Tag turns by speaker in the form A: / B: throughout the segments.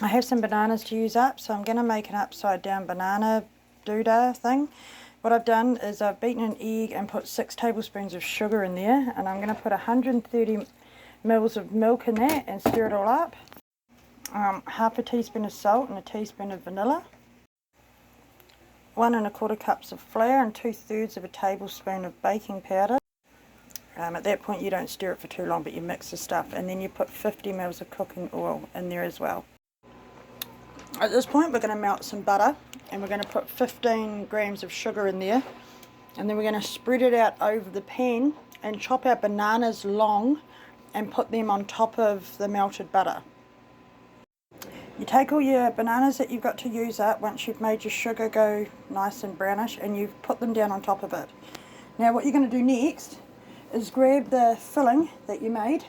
A: I have some bananas to use up, so I'm going to make an upside down banana doodah thing. What I've done is I've beaten an egg and put 6 tablespoons of sugar in there, and I'm going to put 130 mils of milk in that and stir it all up. Half a teaspoon of salt and a teaspoon of vanilla. 1 1/4 cups of flour and 2/3 of a tablespoon of baking powder. At that point you don't stir it for too long, but you mix the stuff, and then you put 50 mils of cooking oil in there as well. At this point we're going to melt some butter, and we're going to put 15 grams of sugar in there, and then we're going to spread it out over the pan and chop our bananas long and put them on top of the melted butter. You take all your bananas that you've got to use up once you've made your sugar go nice and brownish, and you put them down on top of it. Now what you're going to do next is grab the filling that you made,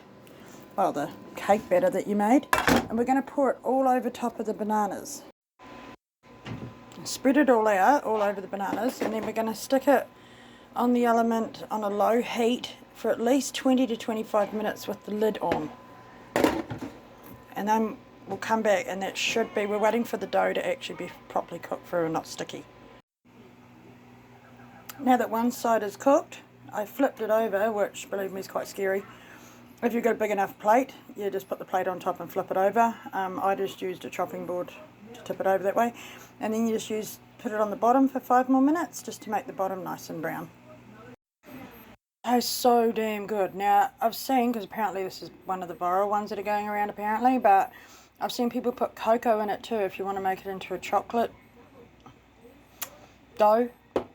A: well, the cake batter that you made, and we're going to pour it all over top of the bananas. Spread it all out, all over the bananas, and then we're going to stick it on the element on a low heat for at least 20 to 25 minutes with the lid on. And then we'll come back, and that should be, we're waiting for the dough to actually be properly cooked through and not sticky. Now that one side is cooked, I flipped it over, which believe me is quite scary. If you've got a big enough plate, you just put the plate on top and flip it over. I just used a chopping board to tip it over that way, and then you just put it on the bottom for 5 more minutes just to make the bottom nice and brown. Tastes so damn good. Now I've seen, because apparently this is one of the viral ones that are going around apparently, but I've seen people put cocoa in it too if you want to make it into a chocolate dough,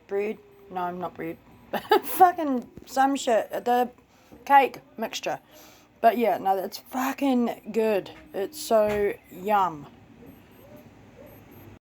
A: bread, no not bread, fucking some shit, the cake mixture. But yeah, no, it's fucking good. It's so yum.